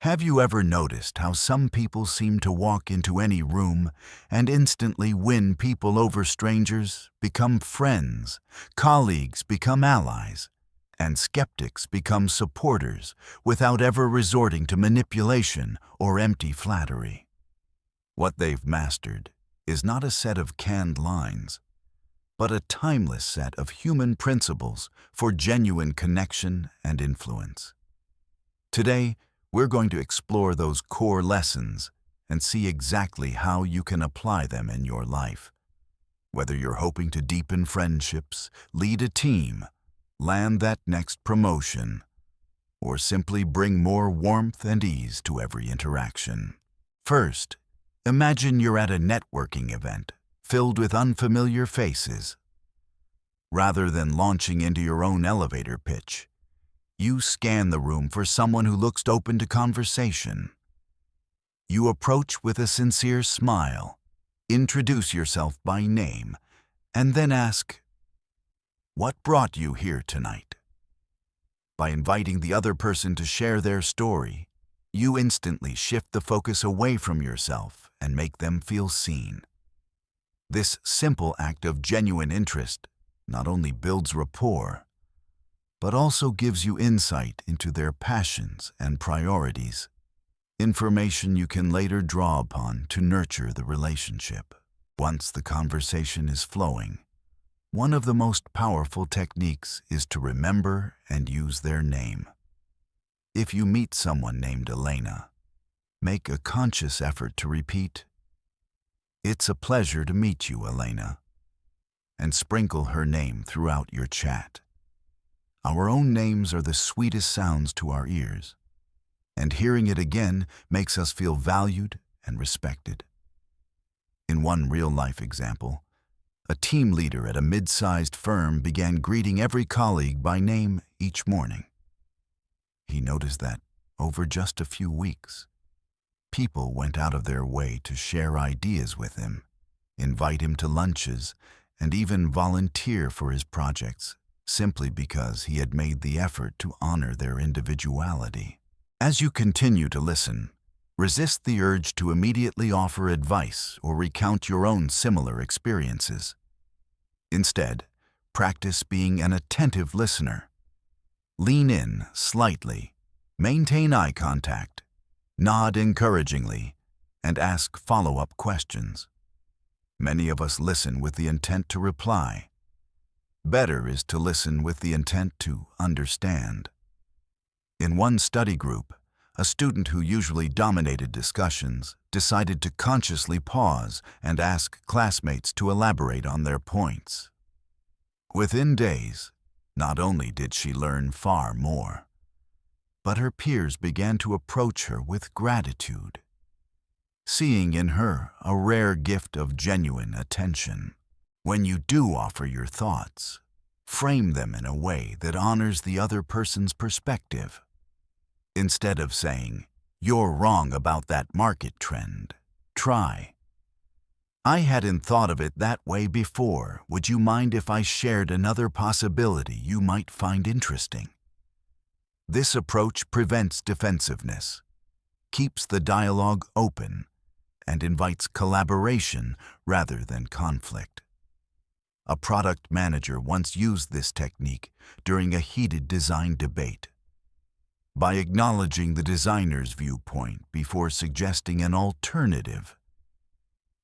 Have you ever noticed how some people seem to walk into any room and instantly win people over? Strangers become friends, colleagues become allies, and skeptics become supporters without ever resorting to manipulation or empty flattery? What they've mastered is not a set of canned lines, but a timeless set of human principles for genuine connection and influence. Today, we're going to explore those core lessons and see exactly how you can apply them in your life. Whether you're hoping to deepen friendships, lead a team, land that next promotion, or simply bring more warmth and ease to every interaction. First, imagine you're at a networking event filled with unfamiliar faces. Rather than launching into your own elevator pitch, you scan the room for someone who looks open to conversation. You approach with a sincere smile, introduce yourself by name, and then ask, "What brought you here tonight?" By inviting the other person to share their story, you instantly shift the focus away from yourself and make them feel seen. This simple act of genuine interest not only builds rapport, but also gives you insight into their passions and priorities, information you can later draw upon to nurture the relationship. Once the conversation is flowing, one of the most powerful techniques is to remember and use their name. If you meet someone named Elena, make a conscious effort to repeat, "It's a pleasure to meet you, Elena," and sprinkle her name throughout your chat. Our own names are the sweetest sounds to our ears, and hearing it again makes us feel valued and respected. In one real-life example, a team leader at a mid-sized firm began greeting every colleague by name each morning. He noticed that, over just a few weeks, people went out of their way to share ideas with him, invite him to lunches, and even volunteer for his projects, simply because he had made the effort to honor their individuality. As you continue to listen, resist the urge to immediately offer advice or recount your own similar experiences. Instead, practice being an attentive listener. Lean in slightly, maintain eye contact, nod encouragingly, and ask follow-up questions. Many of us listen with the intent to reply. Better is to listen with the intent to understand. In one study group, a student who usually dominated discussions decided to consciously pause and ask classmates to elaborate on their points. Within days, not only did she learn far more, but her peers began to approach her with gratitude, seeing in her a rare gift of genuine attention. When you do offer your thoughts, frame them in a way that honors the other person's perspective. Instead of saying, "You're wrong about that market trend," try, "I hadn't thought of it that way before. Would you mind if I shared another possibility you might find interesting?" This approach prevents defensiveness, keeps the dialogue open, and invites collaboration rather than conflict. A product manager once used this technique during a heated design debate. By acknowledging the designer's viewpoint before suggesting an alternative,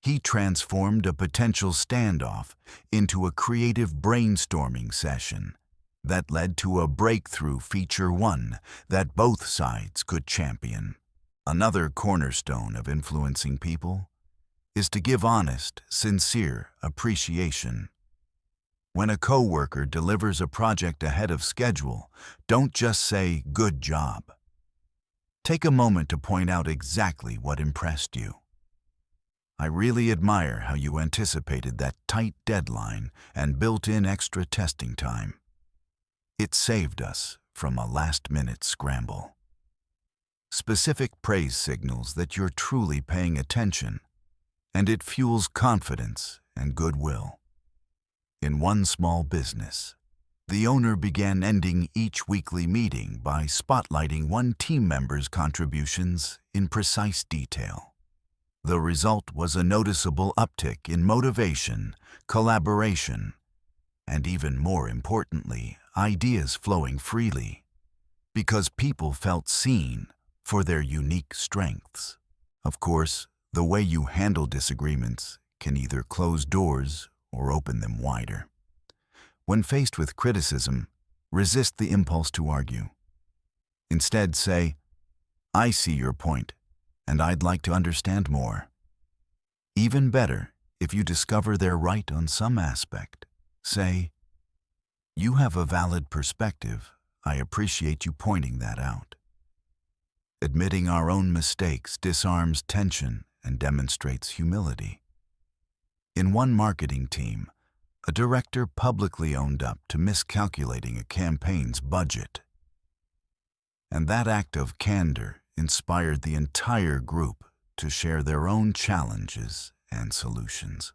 he transformed a potential standoff into a creative brainstorming session that led to a breakthrough feature one that both sides could champion. Another cornerstone of influencing people is to give honest, sincere appreciation. When a coworker delivers a project ahead of schedule, don't just say, "Good job." Take a moment to point out exactly what impressed you. "I really admire how you anticipated that tight deadline and built in extra testing time. It saved us from a last-minute scramble." Specific praise signals that you're truly paying attention, and it fuels confidence and goodwill. In one small business, The owner began ending each weekly meeting by spotlighting one team member's contributions in precise detail. The result was a noticeable uptick in motivation, collaboration, and even more importantly, ideas flowing freely, because people felt seen for their unique strengths. Of course, the way you handle disagreements can either close doors or open them wider. When faced with criticism, resist the impulse to argue. Instead, say, "I see your point, and I'd like to understand more." Even better, if you discover they're right on some aspect, say, "You have a valid perspective. I appreciate you pointing that out." Admitting our own mistakes disarms tension and demonstrates humility. In one marketing team, a director publicly owned up to miscalculating a campaign's budget. And that act of candor inspired the entire group to share their own challenges and solutions.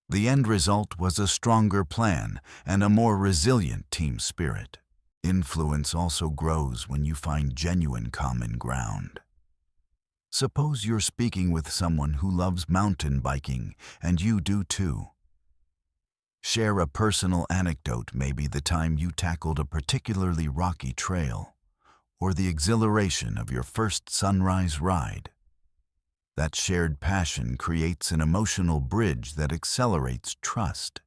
The end result was a stronger plan and a more resilient team spirit. Influence also grows when you find genuine common ground. Suppose you're speaking with someone who loves mountain biking and you do too. Share a personal anecdote, maybe the time you tackled a particularly rocky trail, or the exhilaration of your first sunrise ride. That shared passion creates an emotional bridge that accelerates trust.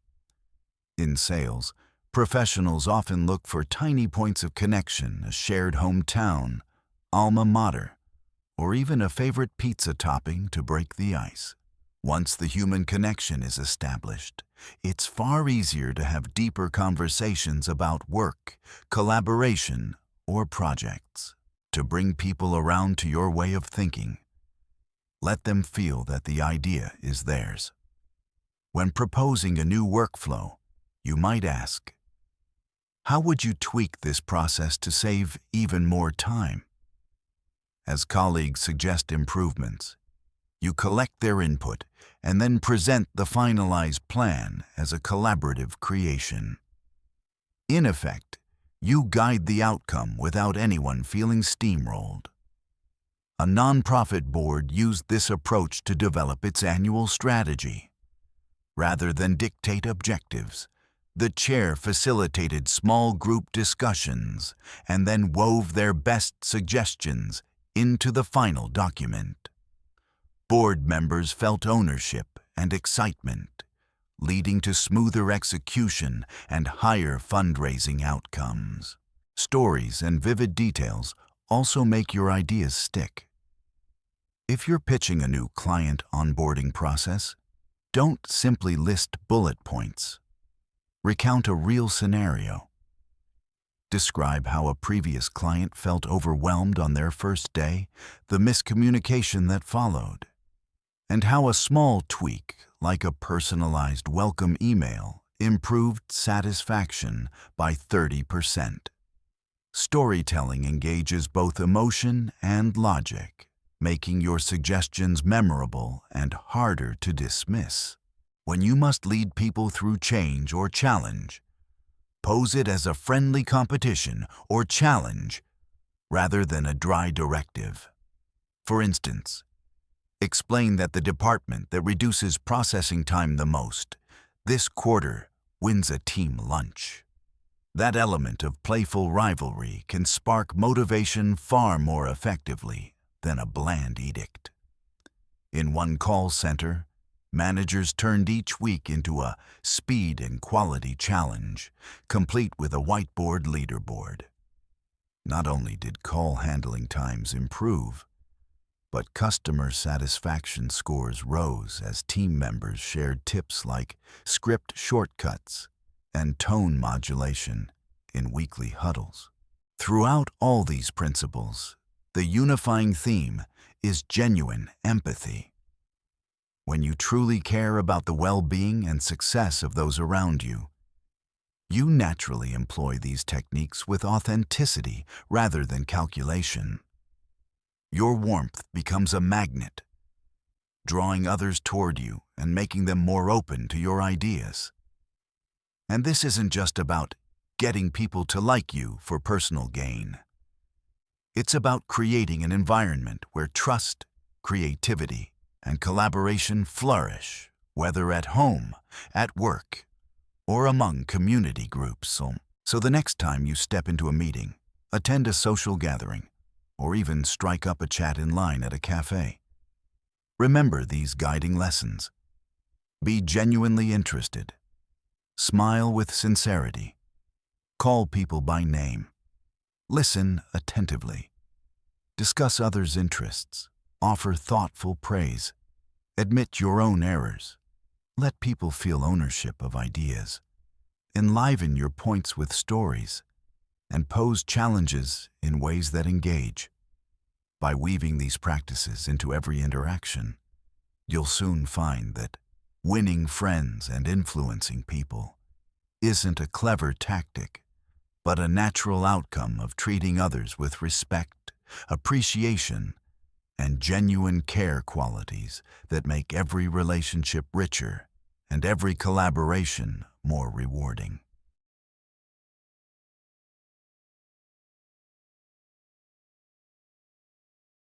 In sales, professionals often look for tiny points of connection, a shared hometown, alma mater, or even a favorite pizza topping to break the ice. Once the human connection is established, it's far easier to have deeper conversations about work, collaboration, or projects. To bring people around to your way of thinking, let them feel that the idea is theirs. When proposing a new workflow, you might ask, "How would you tweak this process to save even more time?" As colleagues suggest improvements, you collect their input and then present the finalized plan as a collaborative creation. In effect, you guide the outcome without anyone feeling steamrolled. A nonprofit board used this approach to develop its annual strategy. Rather than dictate objectives, the chair facilitated small group discussions and then wove their best suggestions into the final document. Board members felt ownership and excitement, leading to smoother execution and higher fundraising outcomes. Stories and vivid details also make your ideas stick. If you're pitching a new client onboarding process, don't simply list bullet points. Recount a real scenario. Describe how a previous client felt overwhelmed on their first day, the miscommunication that followed, and how a small tweak, like a personalized welcome email, improved satisfaction by 30%. Storytelling engages both emotion and logic, making your suggestions memorable and harder to dismiss. When you must lead people through change or challenge, pose it as a friendly competition or challenge rather than a dry directive. For instance, explain that the department that reduces processing time the most this quarter wins a team lunch. That element of playful rivalry can spark motivation far more effectively than a bland edict. In one call center, managers turned each week into a speed and quality challenge, complete with a whiteboard leaderboard. Not only did call handling times improve, but customer satisfaction scores rose as team members shared tips like script shortcuts and tone modulation in weekly huddles. Throughout all these principles, the unifying theme is genuine empathy. When you truly care about the well-being and success of those around you, you naturally employ these techniques with authenticity rather than calculation. Your warmth becomes a magnet, drawing others toward you and making them more open to your ideas. And this isn't just about getting people to like you for personal gain. It's about creating an environment where trust, creativity, and collaboration flourish, whether at home, at work, or among community groups. So the next time you step into a meeting, attend a social gathering, or even strike up a chat in line at a cafe, remember these guiding lessons. Be genuinely interested. Smile with sincerity. Call people by name. Listen attentively. Discuss others' interests. Offer thoughtful praise. Admit your own errors. Let people feel ownership of ideas. Enliven your points with stories. And pose challenges in ways that engage. By weaving these practices into every interaction, you'll soon find that winning friends and influencing people isn't a clever tactic, but a natural outcome of treating others with respect, appreciation, and genuine care, qualities that make every relationship richer and every collaboration more rewarding.